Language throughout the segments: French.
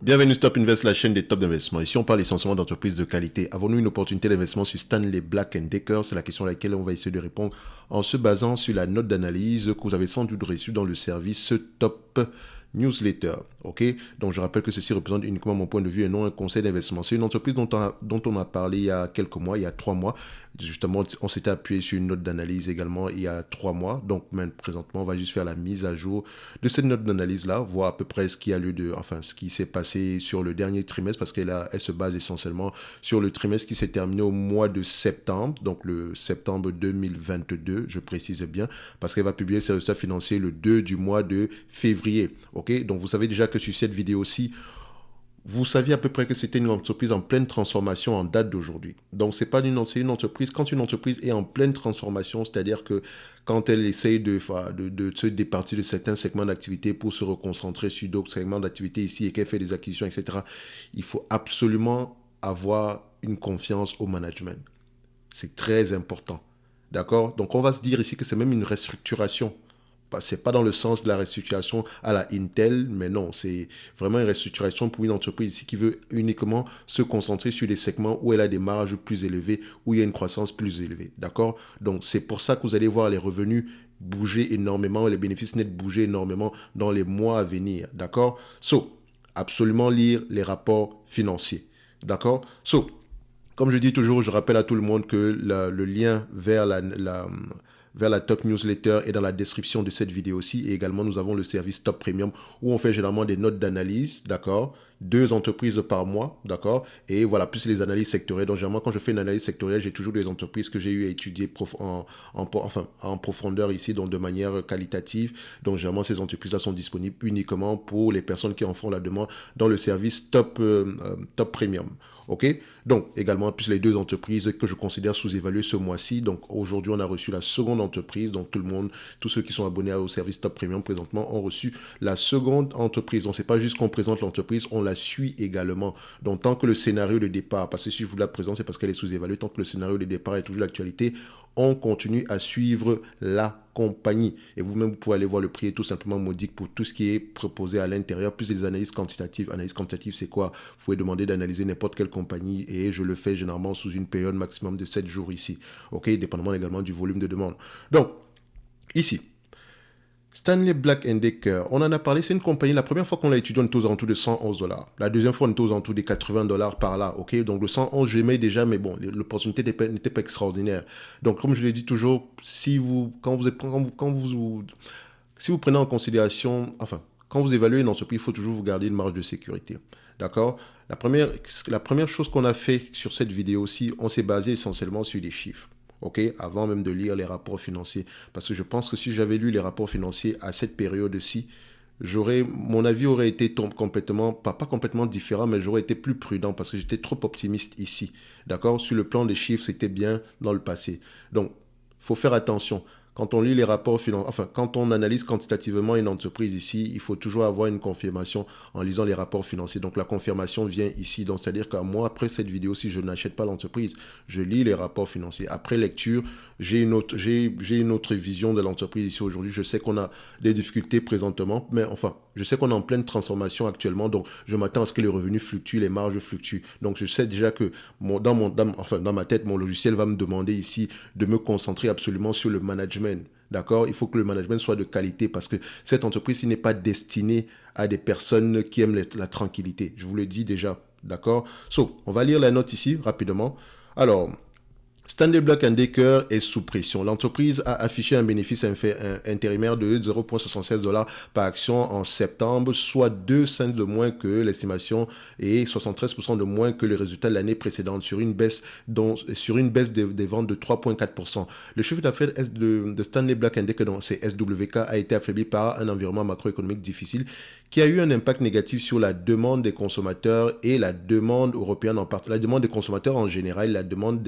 Bienvenue Stop Invest, la chaîne des top d'investissement. Ici, on parle essentiellement d'entreprises de qualité. Avons-nous une opportunité d'investissement sur Stanley Black Decker? C'est la question à laquelle on va essayer de répondre en se basant sur la note d'analyse que vous avez sans doute reçue dans le service Top Newsletter. Ok, donc je rappelle que ceci représente uniquement mon point de vue et non un conseil d'investissement. C'est une entreprise dont on a parlé il y a quelques mois, il y a 3 mois. Justement, on s'était appuyé sur une note d'analyse également il y a 3 mois. Donc, même présentement, on va juste faire la mise à jour de cette note d'analyse-là, voir à peu près ce qui a lieu ce qui s'est passé sur le dernier trimestre, parce elle se base essentiellement sur le trimestre qui s'est terminé au mois de septembre, donc le septembre 2022, je précise bien, parce qu'elle va publier ses résultats financiers le 2 du mois de février. Ok, donc vous savez déjà que sur cette vidéo-ci, vous saviez à peu près que c'était une entreprise en pleine transformation en date d'aujourd'hui. Donc, c'est une entreprise, quand une entreprise est en pleine transformation, c'est-à-dire que quand elle essaye de se départir de certains segments d'activité pour se reconcentrer sur d'autres segments d'activité ici et qu'elle fait des acquisitions, etc., il faut absolument avoir une confiance au management. C'est très important. D'accord? Donc, on va se dire ici que c'est même une restructuration. C'est pas dans le sens de la restructuration à la Intel, mais non, c'est vraiment une restructuration pour une entreprise ici qui veut uniquement se concentrer sur des segments où elle a des marges plus élevées, où il y a une croissance plus élevée. D'accord? Donc, c'est pour ça que vous allez voir les revenus bouger énormément, les bénéfices nets bouger énormément dans les mois à venir. D'accord? Absolument lire les rapports financiers. D'accord? Comme je dis toujours, je rappelle à tout le monde que le lien vers la Top Newsletter est dans la description de cette vidéo-ci. Et également, nous avons le service Top Premium où on fait généralement des notes d'analyse, d'accord? 2 entreprises par mois, d'accord? Et voilà, plus les analyses sectorielles. Donc, généralement, quand je fais une analyse sectorielle, j'ai toujours des entreprises que j'ai eu à étudier en profondeur ici, donc de manière qualitative. Donc, généralement, ces entreprises-là sont disponibles uniquement pour les personnes qui en font la demande dans le service Top Premium. Ok, donc également plus les 2 entreprises que je considère sous-évaluées ce mois-ci. Donc aujourd'hui on a reçu la seconde entreprise, donc tout le monde, tous ceux qui sont abonnés au service Top Premium présentement ont reçu la seconde entreprise. Donc c'est pas juste qu'on présente l'entreprise, on la suit également. Donc tant que le scénario de départ, parce que si je vous la présente c'est parce qu'elle est sous-évaluée, tant que le scénario de départ est toujours l'actualité, on continue à suivre la compagnie. Et vous-même, vous pouvez aller voir le prix est tout simplement modique pour tout ce qui est proposé à l'intérieur, plus les analyses quantitatives. Analyse quantitative, c'est quoi? Vous pouvez demander d'analyser n'importe quelle compagnie et je le fais généralement sous une période maximum de 7 jours ici. OK? Dépendamment également du volume de demande. Donc, ici, Stanley Black Decker, on en a parlé, c'est une compagnie, la première fois qu'on l'a étudié, on était aux alentours de 111 dollars. La deuxième fois, on était aux alentours des 80 dollars par là, ok? Donc le 111, j'aimais déjà, mais bon, l'opportunité n'était pas extraordinaire. Donc comme je l'ai dit toujours, si vous prenez en considération, quand vous évaluez une entreprise, il faut toujours vous garder une marge de sécurité. D'accord? La première chose qu'on a fait sur cette vidéo-ci, on s'est basé essentiellement sur des chiffres. Ok, avant même de lire les rapports financiers. Parce que je pense que si j'avais lu les rapports financiers à cette période-ci, mon avis aurait été complètement, pas complètement différent, mais j'aurais été plus prudent parce que j'étais trop optimiste ici. D'accord? Sur le plan des chiffres, c'était bien dans le passé. Donc, il faut faire attention. Quand on lit les rapports financiers, quand on analyse quantitativement une entreprise ici, il faut toujours avoir une confirmation en lisant les rapports financiers. Donc la confirmation vient ici. Donc c'est-à-dire qu'à moi, après cette vidéo, si je n'achète pas l'entreprise, je lis les rapports financiers. Après lecture, j'ai une autre vision de l'entreprise ici aujourd'hui. Je sais qu'on a des difficultés présentement, mais je sais qu'on est en pleine transformation actuellement. Donc je m'attends à ce que les revenus fluctuent, les marges fluctuent. Donc je sais déjà que dans ma tête, mon logiciel va me demander ici de me concentrer absolument sur le management. D'accord? Il faut que le management soit de qualité parce que cette entreprise n'est pas destinée à des personnes qui aiment la tranquillité. Je vous le dis déjà. D'accord? On va lire la note ici rapidement. Alors, Stanley Black Decker est sous pression. L'entreprise a affiché un bénéfice intérimaire de 0,76 dollars par action en septembre, soit 2 cents de moins que l'estimation et 73% de moins que le résultat de l'année précédente, sur une baisse des ventes de 3,4%. Le chiffre d'affaires de Stanley Black Decker, c'est SWK, a été affaibli par un environnement macroéconomique difficile qui a eu un impact négatif sur la demande des consommateurs et la demande européenne la demande des consommateurs en général, la demande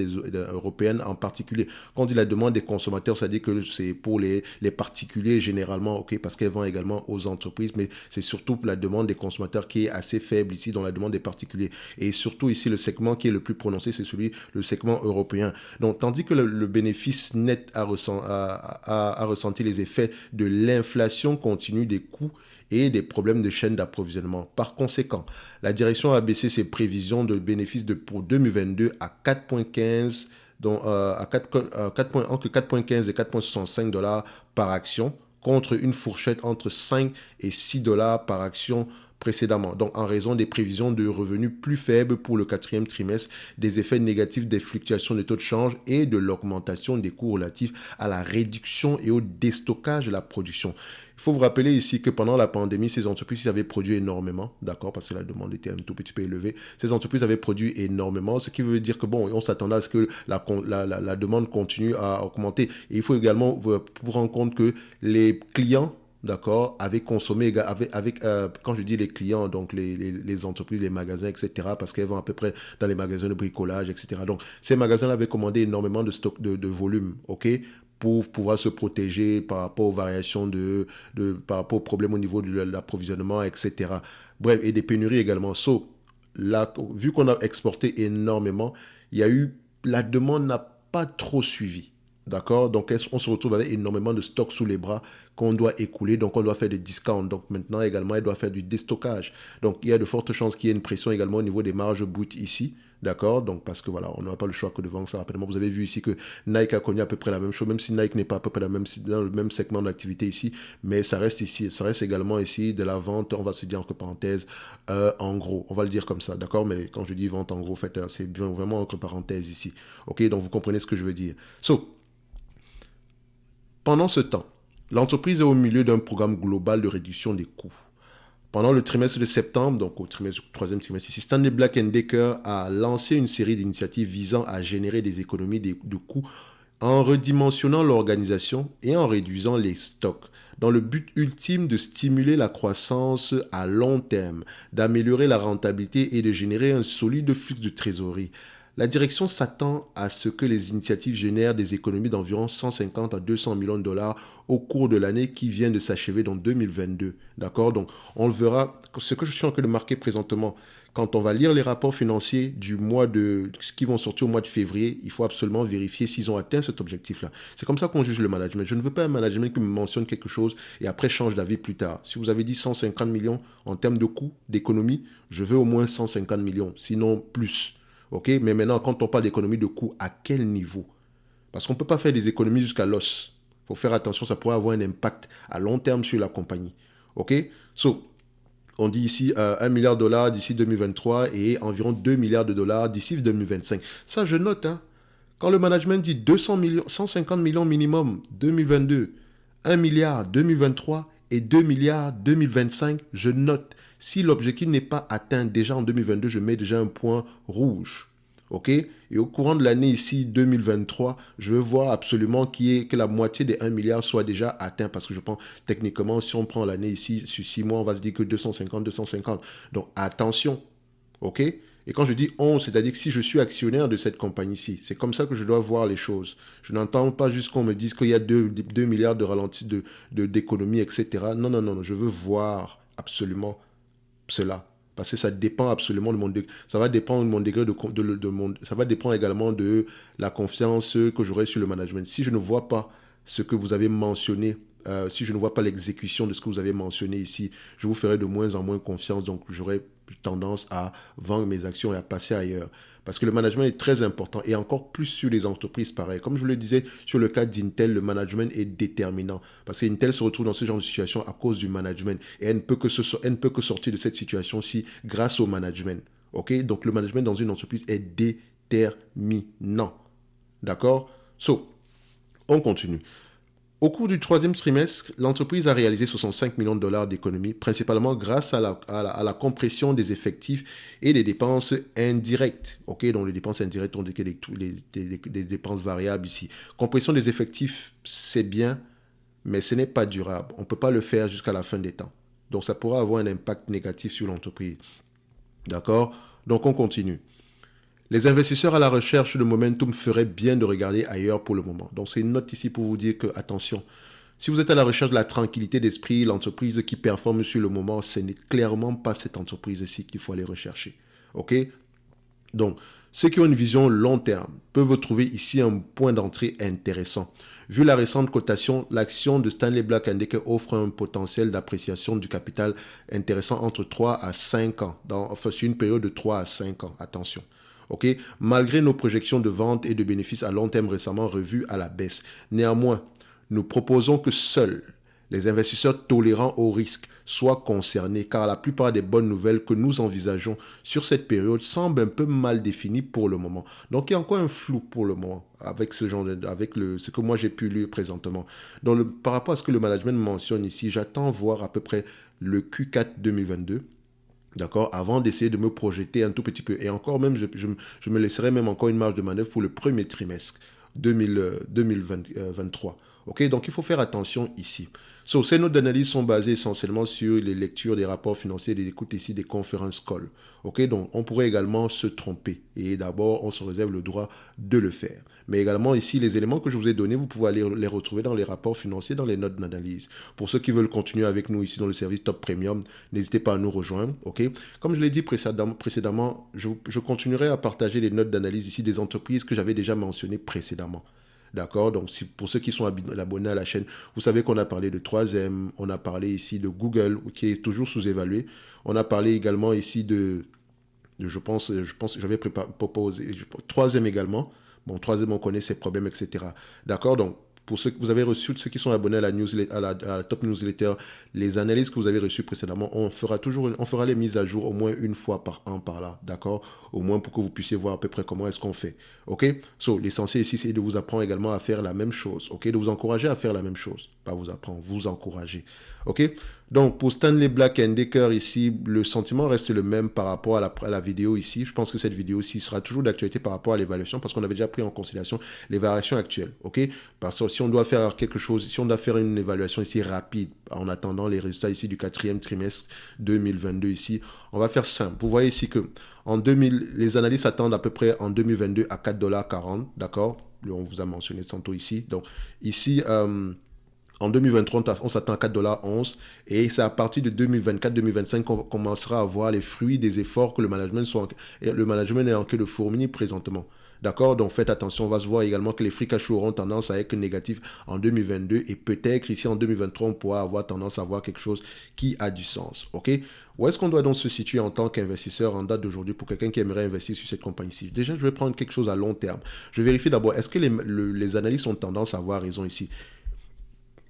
européenne en particulier. Quand on dit la demande des consommateurs, ça dit que c'est pour les particuliers généralement, ok, parce qu'elles vendent également aux entreprises, mais c'est surtout la demande des consommateurs qui est assez faible ici dans la demande des particuliers. Et surtout ici, le segment qui est le plus prononcé, c'est le segment européen. Donc, tandis que le bénéfice net a ressenti les effets de l'inflation continue des coûts et des problèmes de chaîne d'approvisionnement. Par conséquent, la direction a baissé ses prévisions de bénéfices pour 2022 à 4,15 donc entre 4,15 et 4,65 dollars par action, contre une fourchette entre 5 et 6 dollars par action précédemment. Donc, en raison des prévisions de revenus plus faibles pour le quatrième trimestre, des effets négatifs des fluctuations de taux de change et de l'augmentation des coûts relatifs à la réduction et au déstockage de la production. Il faut vous rappeler ici que pendant la pandémie, ces entreprises avaient produit énormément, d'accord, parce que la demande était un tout petit peu élevée. Ces entreprises avaient produit énormément, ce qui veut dire que, bon, on s'attendait à ce que la demande continue à augmenter. Et il faut également vous rendre compte que les clients, d'accord, avaient consommé, quand je dis les clients, donc les entreprises, les magasins, etc., parce qu'elles vont à peu près dans les magasins de bricolage, etc. Donc, ces magasins avaient commandé énormément de stock de volume, ok, pour pouvoir se protéger par rapport aux variations par rapport aux problèmes au niveau de l'approvisionnement, etc. Bref, et des pénuries également. Vu qu'on a exporté énormément, la demande n'a pas trop suivi. D'accord? Donc, on se retrouve avec énormément de stocks sous les bras qu'on doit écouler. Donc, on doit faire des discounts. Donc, maintenant, également, elle doit faire du déstockage. Donc, il y a de fortes chances qu'il y ait une pression également au niveau des marges brutes ici. D'accord? Donc, parce que voilà, on n'aura pas le choix que de vendre ça rapidement. Vous avez vu ici que Nike a connu à peu près la même chose, même si Nike n'est pas à peu près dans le même segment d'activité ici, mais ça reste ici. Ça reste également ici de la vente, on va se dire entre parenthèses, en gros. On va le dire comme ça, d'accord? Mais quand je dis vente en gros, en fait, c'est vraiment entre parenthèses ici. OK? Donc, vous comprenez ce que je veux dire. Pendant ce temps, l'entreprise est au milieu d'un programme global de réduction des coûts. Pendant le trimestre de septembre, donc au troisième trimestre ici, Stanley Black & Decker a lancé une série d'initiatives visant à générer des économies de coûts en redimensionnant l'organisation et en réduisant les stocks, dans le but ultime de stimuler la croissance à long terme, d'améliorer la rentabilité et de générer un solide flux de trésorerie. La direction s'attend à ce que les initiatives génèrent des économies d'environ 150 à 200 millions de dollars au cours de l'année qui vient de s'achever dans 2022. D'accord? Donc, on le verra. Ce que je suis en train de marquer présentement, quand on va lire les rapports financiers qui vont sortir au mois de février, il faut absolument vérifier s'ils ont atteint cet objectif-là. C'est comme ça qu'on juge le management. Je ne veux pas un management qui me mentionne quelque chose et après change d'avis plus tard. Si vous avez dit 150 millions en termes de coûts, d'économie, je veux au moins 150 millions, sinon plus. Ok, mais maintenant, quand on parle d'économie de coûts, à quel niveau? Parce qu'on ne peut pas faire des économies jusqu'à l'os. Il faut faire attention, ça pourrait avoir un impact à long terme sur la compagnie. Ok? On dit ici 1 milliard de dollars d'ici 2023 et environ 2 milliards de dollars d'ici 2025. Ça, je note. Hein. Quand le management dit 200 millions, 150 millions minimum 2022, 1 milliard 2023 et 2 milliards 2025, je note. Si l'objectif n'est pas atteint déjà en 2022, je mets déjà un point rouge. OK? Et au courant de l'année ici, 2023, je veux voir absolument que la moitié des 1 milliard soit déjà atteint. Parce que je pense, techniquement, si on prend l'année ici, sur 6 mois, on va se dire que 250, 250. Donc, attention. OK? Et quand je dis on, c'est-à-dire que si je suis actionnaire de cette compagnie-ci, c'est comme ça que je dois voir les choses. Je n'entends pas juste qu'on me dise qu'il y a 2 milliards de ralentis d'économie, etc. Non, non, non. Je veux voir absolument cela. Parce que ça dépend absolument de mon degré. Ça va dépendre de mon degré ça va dépendre également de la confiance que j'aurai sur le management. Si je ne vois pas ce que vous avez mentionné, si je ne vois pas l'exécution de ce que vous avez mentionné ici, je vous ferai de moins en moins confiance. Donc, j'aurai tendance à vendre mes actions et à passer ailleurs. Parce que le management est très important et encore plus sur les entreprises pareilles. Comme je vous le disais, sur le cas d'Intel, le management est déterminant. Parce qu'Intel se retrouve dans ce genre de situation à cause du management. Et elle ne peut que sortir de cette situation-ci grâce au management. OK? Donc le management dans une entreprise est déterminant. D'accord? On continue. Au cours du troisième trimestre, l'entreprise a réalisé 65 millions de dollars d'économies, principalement grâce à la compression des effectifs et des dépenses indirectes. OK, donc les dépenses indirectes, on dit que des dépenses variables ici. Compression des effectifs, c'est bien, mais ce n'est pas durable. On ne peut pas le faire jusqu'à la fin des temps. Donc ça pourra avoir un impact négatif sur l'entreprise. D'accord? Donc on continue. Les investisseurs à la recherche de momentum feraient bien de regarder ailleurs pour le moment. Donc c'est une note ici pour vous dire que, attention, si vous êtes à la recherche de la tranquillité d'esprit, l'entreprise qui performe sur le moment, ce n'est clairement pas cette entreprise-ci qu'il faut aller rechercher. OK? Donc, Ceux qui ont une vision long terme peuvent trouver ici un point d'entrée intéressant. Vu la récente cotation, l'action de Stanley Black & Decker offre un potentiel d'appréciation du capital intéressant entre 3 à 5 ans, sur une période de 3 à 5 ans. Attention. Okay? Malgré nos projections de vente et de bénéfices à long terme récemment revues à la baisse, néanmoins, nous proposons que seuls les investisseurs tolérants au risque soient concernés, car la plupart des bonnes nouvelles que nous envisageons sur cette période semblent un peu mal définies pour le moment. Donc il y a encore un flou pour le moment avec ce que moi j'ai pu lire présentement. Donc par rapport à ce que le management mentionne ici, j'attends voir à peu près le Q4 2022. D'accord, avant d'essayer de me projeter un tout petit peu. Et encore même, je me laisserai même encore une marge de manœuvre pour le premier trimestre 2023. Ok, donc il faut faire attention ici. Ces notes d'analyse sont basées essentiellement sur les lectures des rapports financiers et des écoutes ici des conférences call. Ok, donc on pourrait également se tromper. Et d'abord, on se réserve le droit de le faire. Mais également ici, les éléments que je vous ai donnés, vous pouvez aller les retrouver dans les rapports financiers, dans les notes d'analyse. Pour ceux qui veulent continuer avec nous ici dans le service Top Premium, n'hésitez pas à nous rejoindre. Ok, comme je l'ai dit précédemment, je continuerai à partager les notes d'analyse ici des entreprises que j'avais déjà mentionnées précédemment. D'accord, donc pour ceux qui sont abonnés à la chaîne, vous savez qu'on a parlé de 3M, on a parlé ici de Google, qui est toujours sous-évalué. On a parlé également ici je pense que j'avais proposé 3M également. Bon, 3M, on connaît ses problèmes, etc. D'accord, donc pour ceux que vous avez reçus, ceux qui sont abonnés à la Top Newsletter, les analyses que vous avez reçues précédemment, on fera les mises à jour au moins une fois par an par là, d'accord? Au moins pour que vous puissiez voir à peu près comment est-ce qu'on fait, ok? L'essentiel ici, c'est de vous apprendre également à faire la même chose, ok? De vous encourager à faire la même chose, pas vous apprendre, vous encourager, ok? Donc, pour Stanley Black & Decker ici, le sentiment reste le même par rapport à la vidéo ici. Je pense que cette vidéo-ci sera toujours d'actualité par rapport à l'évaluation parce qu'on avait déjà pris en considération les variations actuelles. Ok? Parce que si on doit faire quelque chose, si on doit faire une évaluation ici rapide en attendant les résultats ici du 4e trimestre 2022 ici, on va faire simple. Vous voyez ici que les analystes attendent à peu près en 2022 à 4,40 $, d'accord? On vous a mentionné tantôt ici. Donc, ici, en 2023, on s'attend à 4,11 $ et c'est à partir de 2024-2025 qu'on commencera à voir les fruits des efforts que le management est en train de fournir présentement. D'accord? Donc faites attention, on va se voir également que les free cash flow auront tendance à être négatifs en 2022 et peut-être ici en 2023, on pourra avoir tendance à voir quelque chose qui a du sens. Ok? Où est-ce qu'on doit donc se situer en tant qu'investisseur en date d'aujourd'hui pour quelqu'un qui aimerait investir sur cette compagnie-ci? Déjà, je vais prendre quelque chose à long terme. Je vérifie d'abord, est-ce que les analystes ont tendance à avoir raison ici?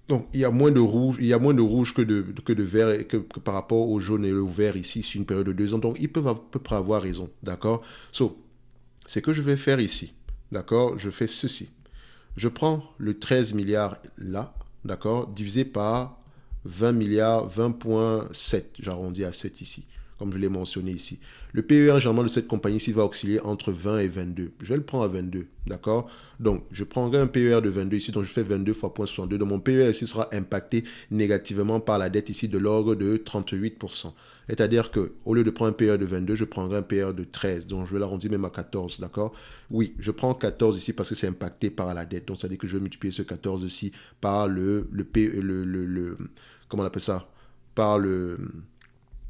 Donc, il y a moins de rouge, que de vert et que par rapport au jaune et au vert ici sur une période de 2 ans. Donc, ils peuvent à peu près avoir raison. D'accord? C'est que je vais faire ici. D'accord? Je fais ceci. Je prends le 13 milliards là, d'accord, divisé par 20 milliards, 20,7. J'arrondis à 7 ici, comme je l'ai mentionné ici. Le PER généralement de cette compagnie-ci va osciller entre 20 et 22. Je vais le prendre à 22, d'accord? Donc, je prendrai un PER de 22 ici, donc je fais 22 fois 0,62. Donc, mon PER ici sera impacté négativement par la dette ici de l'ordre de 38%. C'est-à-dire qu'au lieu de prendre un PER de 22, je prendrai un PER de 13. Donc, je vais l'arrondir même à 14, d'accord? Oui, je prends 14 ici parce que c'est impacté par la dette. Donc, ça veut dire que je vais multiplier ce 14 ici par comment on appelle ça? Par le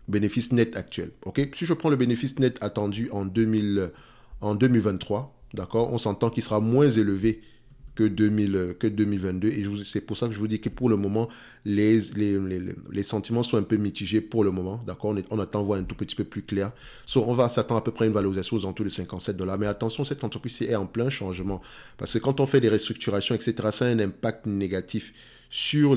bénéfice net actuel. Ok, si je prends le bénéfice net attendu en 2023, d'accord, on s'entend qu'il sera moins élevé que 2022. Et c'est pour ça que je vous dis que pour le moment, les sentiments sont un peu mitigés pour le moment. D'accord, on attend voir un tout petit peu plus clair. On va s'attendre à peu près à une valorisation aux alentours de 57 $. Mais attention, cette entreprise est en plein changement. Parce que quand on fait des restructurations, etc., ça a un impact négatif sur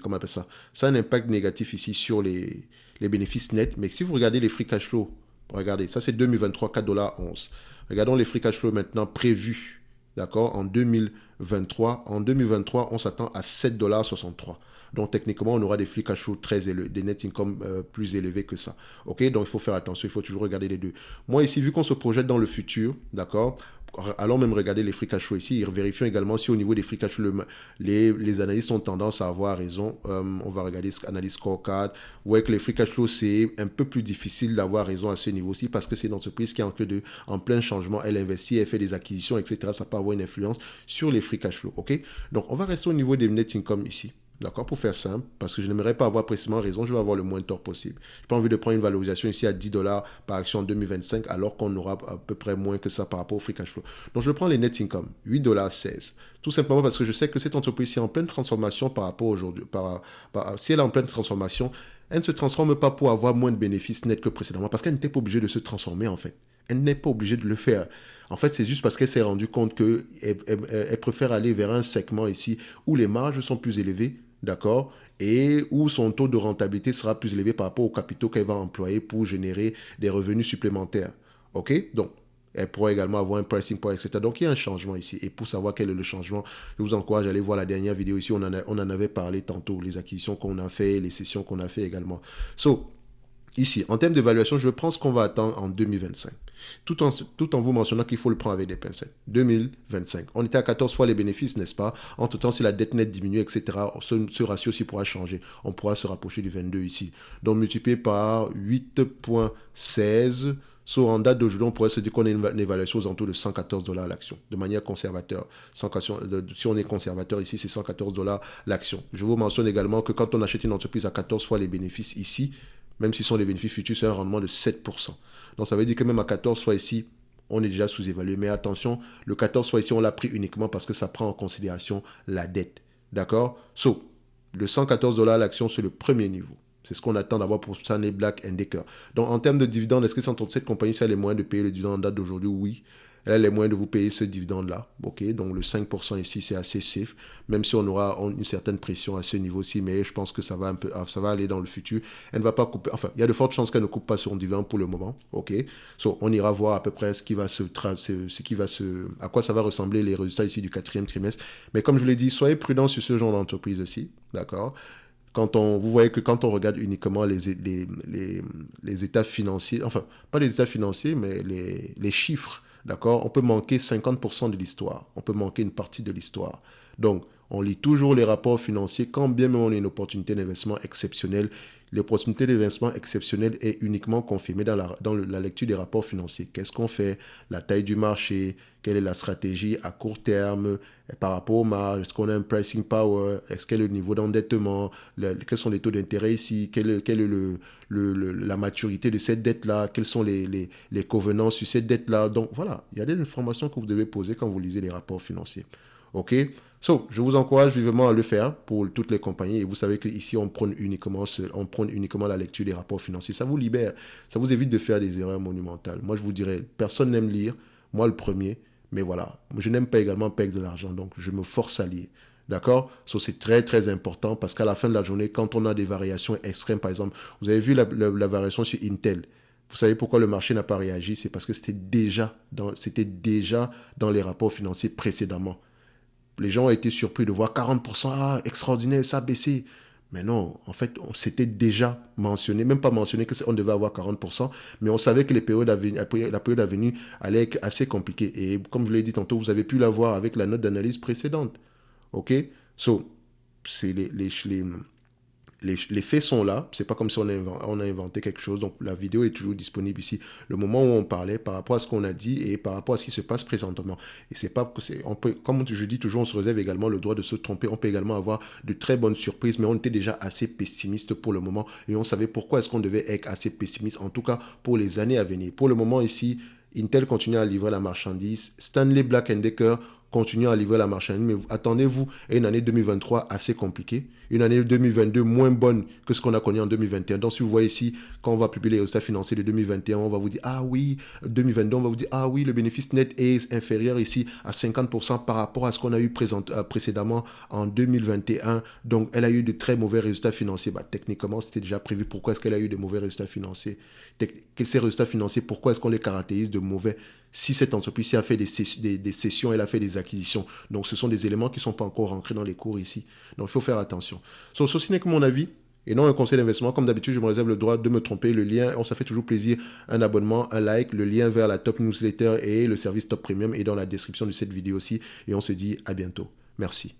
comment on appelle ça? Ça a un impact négatif ici sur les bénéfices nets. Mais si vous regardez les free cash flow, regardez, ça c'est 2023, 4,11 $. Regardons les free cash flow maintenant prévus, d'accord, en 2023. En 2023, on s'attend à 7,63 $. Donc techniquement, on aura des free cash flow très élevés, des net income plus élevés que ça. Ok, donc il faut faire attention, il faut toujours regarder les deux. Moi ici, vu qu'on se projette dans le futur, d'accord, allons même regarder les free cash flow ici. Vérifions également si au niveau des free cash flow, les analystes ont tendance à avoir raison. On va regarder analyse scorecard. Ouais, que les free cash flow, c'est un peu plus difficile d'avoir raison à ce niveau-ci parce que c'est une entreprise qui est en plein changement. Elle investit, elle fait des acquisitions, etc. Ça peut avoir une influence sur les free cash flow. Ok, donc on va rester au niveau des net income ici. D'accord, pour faire simple, parce que je n'aimerais pas avoir précisément raison, je vais avoir le moins de tort possible. Je n'ai pas envie de prendre une valorisation ici à 10 dollars par action en 2025, alors qu'on aura à peu près moins que ça par rapport au free cash flow. Donc je prends les net income, 8 dollars 16. Tout simplement parce que je sais que cette entreprise est en pleine transformation par rapport aujourd'hui. Si elle est en pleine transformation, elle ne se transforme pas pour avoir moins de bénéfices nets que précédemment, parce qu'elle n'était pas obligée de se transformer en fait. Elle n'est pas obligée de le faire. En fait, c'est juste parce qu'elle s'est rendue compte qu'elle préfère aller vers un segment ici où les marges sont plus élevées, d'accord, et où son taux de rentabilité sera plus élevé par rapport aux capitaux qu'elle va employer pour générer des revenus supplémentaires. OK? Donc, elle pourra également avoir un pricing point, etc. Donc, il y a un changement ici. Et pour savoir quel est le changement, je vous encourage à aller voir la dernière vidéo ici. On en avait parlé tantôt, les acquisitions qu'on a fait, les sessions qu'on a fait également. So, ici, en termes d'évaluation, je prends ce qu'on va attendre en 2025. Tout en vous mentionnant qu'il faut le prendre avec des pincettes. 2025. On était à 14 fois les bénéfices, n'est-ce pas? Entre-temps, si la dette nette diminue, etc., ce ratio aussi pourra changer. On pourra se rapprocher du 22 ici. Donc, multiplié par 8,16. So, en date d'aujourd'hui, on pourrait se dire qu'on a une évaluation aux alentours de 114 dollars l'action, de manière conservateur. Si on est conservateur ici, c'est 114 dollars l'action. Je vous mentionne également que quand on achète une entreprise à 14 fois les bénéfices ici, même si ce sont les bénéfices futurs, c'est un rendement de 7%. Donc ça veut dire que même à 14 fois ici, on est déjà sous-évalué. Mais attention, le 14 fois ici, on l'a pris uniquement parce que ça prend en considération la dette. D'accord? So, le 114 dollars l'action, c'est le premier niveau. C'est ce qu'on attend d'avoir pour Stanley Black & Decker. Donc, en termes de dividendes, est-ce que cette compagnie, ça a les moyens de payer le dividende en date d'aujourd'hui? Oui. Elle a les moyens de vous payer ce dividende-là. OK? Donc, le 5% ici, c'est assez safe, même si on aura une certaine pression à ce niveau-ci, mais je pense que ça va aller dans le futur. Elle ne va pas couper. Enfin, il y a de fortes chances qu'elle ne coupe pas son dividende pour le moment. OK? So, on ira voir à peu près à quoi ça va ressembler les résultats ici du 4e trimestre. Mais comme je l'ai dit, soyez prudents sur ce genre d'entreprise aussi. D'accord? Vous voyez que quand on regarde uniquement les états financiers, enfin, pas les états financiers, mais les chiffres, d'accord, on peut manquer 50% de l'histoire. On peut manquer une partie de l'histoire. Donc, on lit toujours les rapports financiers, quand bien même on a une opportunité d'investissement exceptionnelle. L'opportunité d'investissement exceptionnelle est uniquement confirmée dans la lecture des rapports financiers. Qu'est-ce qu'on fait? La taille du marché? Quelle est la stratégie à court terme par rapport aux marges? Est-ce qu'on a un pricing power? Est-ce quel est le niveau d'endettement? Quels sont les taux d'intérêt ici? Quelle est la maturité de cette dette-là? Quels sont les covenants sur cette dette-là? Donc voilà, il y a des informations que vous devez poser quand vous lisez les rapports financiers. OK? So, je vous encourage vivement à le faire pour toutes les compagnies. Et vous savez qu'ici, on prône uniquement la lecture des rapports financiers. Ça vous libère. Ça vous évite de faire des erreurs monumentales. Moi, je vous dirais, personne n'aime lire. Moi, le premier. Mais voilà, je n'aime pas également perdre de l'argent. Donc, je me force à lire. D'accord? So, c'est très, très important parce qu'à la fin de la journée, quand on a des variations extrêmes, par exemple, vous avez vu la variation sur Intel. Vous savez pourquoi le marché n'a pas réagi? C'est parce que c'était déjà dans les rapports financiers précédemment. Les gens ont été surpris de voir 40%, extraordinaire, ça a baissé. Mais non, en fait, on s'était déjà mentionné, même pas mentionné qu'on devait avoir 40%, mais on savait que la période à venir allait être assez compliquée. Et comme je l'ai dit tantôt, vous avez pu la voir avec la note d'analyse précédente. OK? So, c'est les faits sont là, c'est pas comme si on a inventé quelque chose, donc la vidéo est toujours disponible ici. Le moment où on parlait par rapport à ce qu'on a dit et par rapport à ce qui se passe présentement. Et c'est pas, comme je dis toujours, on se réserve également le droit de se tromper, on peut également avoir de très bonnes surprises, mais on était déjà assez pessimiste pour le moment et on savait pourquoi est-ce qu'on devait être assez pessimiste, en tout cas pour les années à venir. Pour le moment ici, Intel continue à livrer la marchandise, Stanley Black & Decker continue à livrer la marchandise, mais attendez-vous à une année 2023 assez compliquée, une année 2022 moins bonne que ce qu'on a connu en 2021. Donc si vous voyez ici, quand on va publier les résultats financiers de 2021, on va vous dire, ah oui, 2022, on va vous dire, ah oui, le bénéfice net est inférieur ici à 50% par rapport à ce qu'on a eu précédemment en 2021. Donc elle a eu de très mauvais résultats financiers. Techniquement, c'était déjà prévu. Pourquoi est-ce qu'elle a eu de mauvais résultats financiers? Ces résultats financiers, pourquoi est-ce qu'on les caractérise de mauvais? Si cette entreprise a fait des cessions, elle a fait des acquisitions. Donc, ce sont des éléments qui ne sont pas encore rentrés dans les cours ici. Donc, il faut faire attention. Ceci n'est que mon avis et non un conseil d'investissement. Comme d'habitude, je me réserve le droit de me tromper. Le lien, ça fait toujours plaisir, un abonnement, un like, le lien vers la top newsletter et le service top premium est dans la description de cette vidéo aussi. Et on se dit à bientôt. Merci.